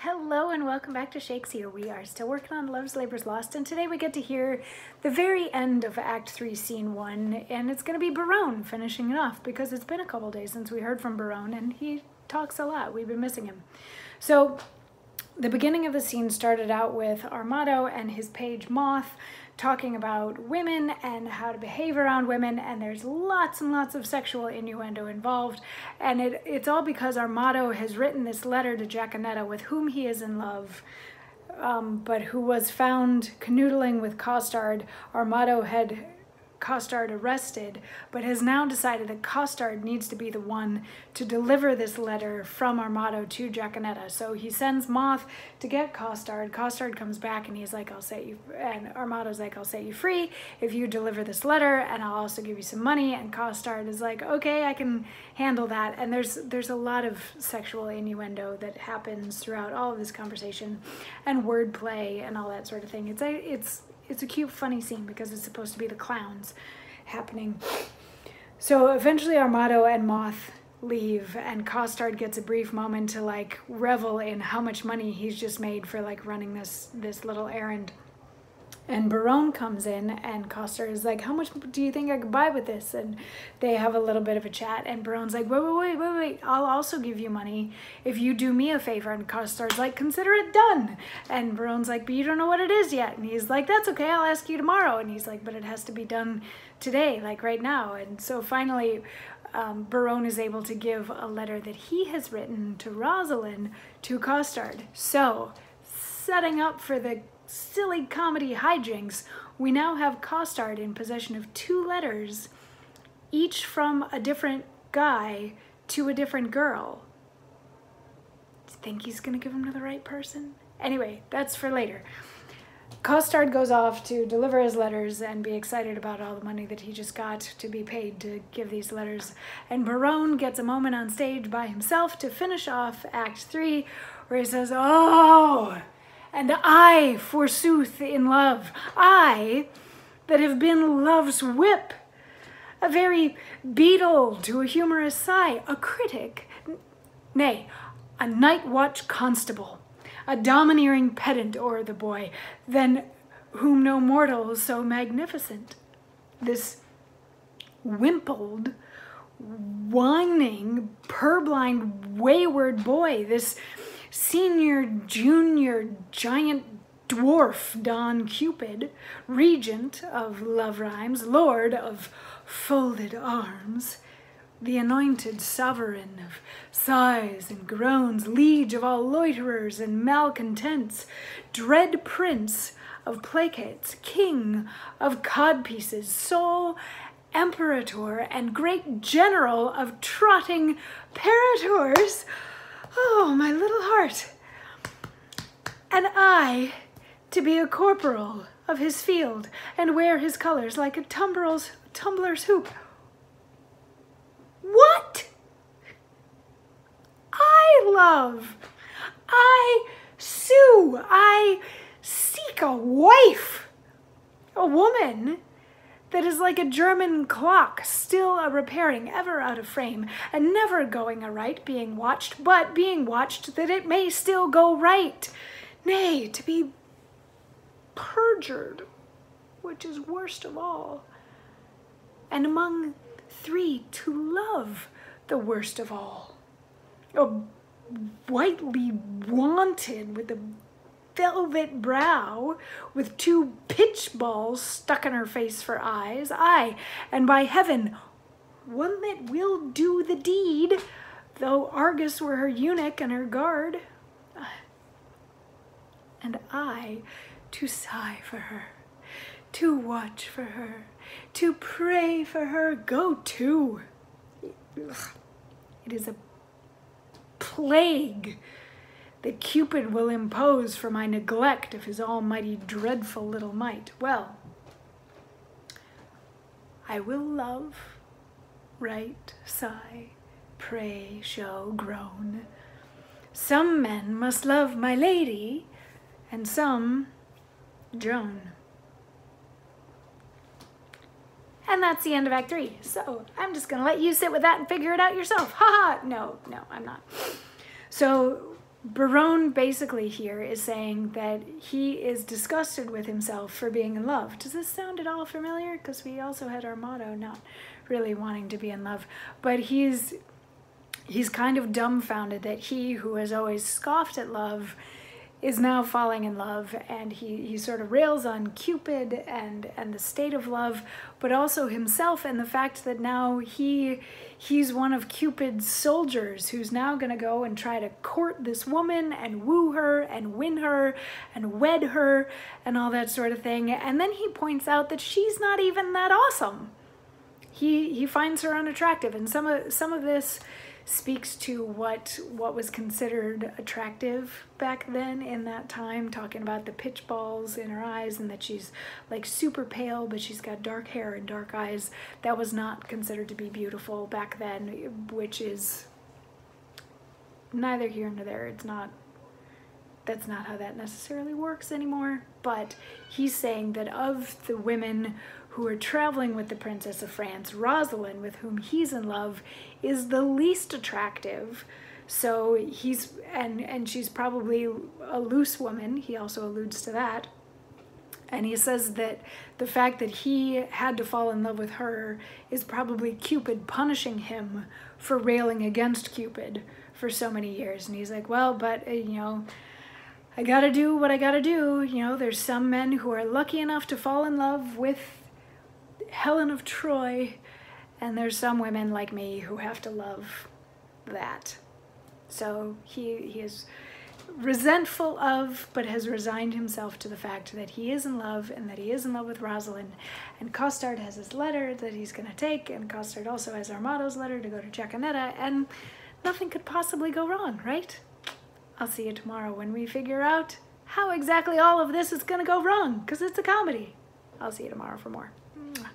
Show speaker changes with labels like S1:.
S1: Hello and welcome back to Shakesyear. We are still working on Love's Labour's Lost, and today we get to hear the very end of Act 3, Scene 1, and it's going to be Berowne finishing it off because it's been a couple days since we heard from Berowne, and he talks a lot. We've been missing him. So the beginning of the scene started out with Armado and his page Moth talking about women and how to behave around women, and there's lots and lots of sexual innuendo involved, and it's all because Armado has written this letter to Jacanetta, with whom he is in love, but who was found canoodling with Costard. Armado had Costard arrested, but has now decided that Costard needs to be the one to deliver this letter from Armado to Jacanetta. So he sends Moth to get Costard. Costard comes back and he's like, I'll set you, and Armado's like, I'll set you free if you deliver this letter, and I'll also give you some money. And Costard is like, okay, I can handle that. And there's a lot of sexual innuendo that happens throughout all of this conversation, and wordplay and all that sort of thing. It's a cute, funny scene because it's supposed to be the clowns happening. So eventually Armado and Moth leave, and Costard gets a brief moment to like revel in how much money he's just made for like running this little errand. And Berowne comes in, and Costard is like, how much do you think I could buy with this? And they have a little bit of a chat, and Berowne's like, wait, I'll also give you money if you do me a favor. And Costard's like, consider it done. And Berowne's like, but you don't know what it is yet. And he's like, that's okay, I'll ask you tomorrow. And he's like, but it has to be done today, like right now. And so finally, Berowne is able to give a letter that he has written to Rosalind to Costard. So, setting up for the silly comedy hijinks, we now have Costard in possession of 2 letters, each from a different guy to a different girl. Do you think he's gonna give them to the right person? Anyway, that's for later. Costard goes off to deliver his letters and be excited about all the money that he just got to be paid to give these letters. And Berowne gets a moment on stage by himself to finish off Act 3, where he says, oh, and I, forsooth, in love, I, that have been love's whip, a very beetle to a humorous sigh, a critic, nay, a night watch constable, a domineering pedant o'er the boy, than whom no mortal is so magnificent. This wimpled, whining, purblind, wayward boy, this senior, junior, giant dwarf Don Cupid, regent of love rhymes, lord of folded arms, the anointed sovereign of sighs and groans, liege of all loiterers and malcontents, dread prince of placates, king of codpieces, sole imperator and great general of trotting parators. Oh, my little heart. And I, to be a corporal of his field, and wear his colors like a tumbler's hoop. What? I love, I sue, I seek a wife, a woman that is like a German clock, still a-repairing, ever out of frame, and never going aright, being watched, but being watched that it may still go right. Nay, to be perjured, which is worst of all. And among 3, to love the worst of all. A whitely wanted with a velvet brow, with 2 pitch balls stuck in her face for eyes, aye, and by heaven, one that will do the deed, though Argus were her eunuch and her guard. And I, to sigh for her, to watch for her, to pray for her, go to. It is a plague that Cupid will impose for my neglect of his almighty dreadful little might. Well, I will love, write, sigh, pray, show, groan. Some men must love my lady, and some Joan. And that's the end of Act 3. So I'm just gonna let you sit with that and figure it out yourself. Ha ha! No, I'm not. So Berowne basically here is saying that he is disgusted with himself for being in love. Does this sound at all familiar? Because we also had our motto, not really wanting to be in love. But he's kind of dumbfounded that he, who has always scoffed at love, is now falling in love, and he sort of rails on Cupid and the state of love, but also himself and the fact that now he's one of Cupid's soldiers who's now going to go and try to court this woman and woo her and win her and wed her and all that sort of thing. And then he points out that she's not even that awesome. He finds her unattractive, and some of this speaks to what was considered attractive back then in that time, talking about the pitch balls in her eyes and that she's like super pale, but she's got dark hair and dark eyes. That was not considered to be beautiful back then, which is neither here nor there. That's not how that necessarily works anymore. But he's saying that of the women who are traveling with the Princess of France, Rosalind, with whom he's in love, is the least attractive. So and she's probably a loose woman. He also alludes to that. And he says that the fact that he had to fall in love with her is probably Cupid punishing him for railing against Cupid for so many years. And he's like, well, but I gotta do what I gotta do. There's some men who are lucky enough to fall in love with Helen of Troy, and there's some women like me who have to love that. So he is resentful of, but has resigned himself to the fact that he is in love and that he is in love with Rosalind. And Costard has his letter that he's going to take, and Costard also has Armado's letter to go to Jaconetta, and nothing could possibly go wrong, right? I'll see you tomorrow when we figure out how exactly all of this is going to go wrong, because it's a comedy. I'll see you tomorrow for more. Mwah.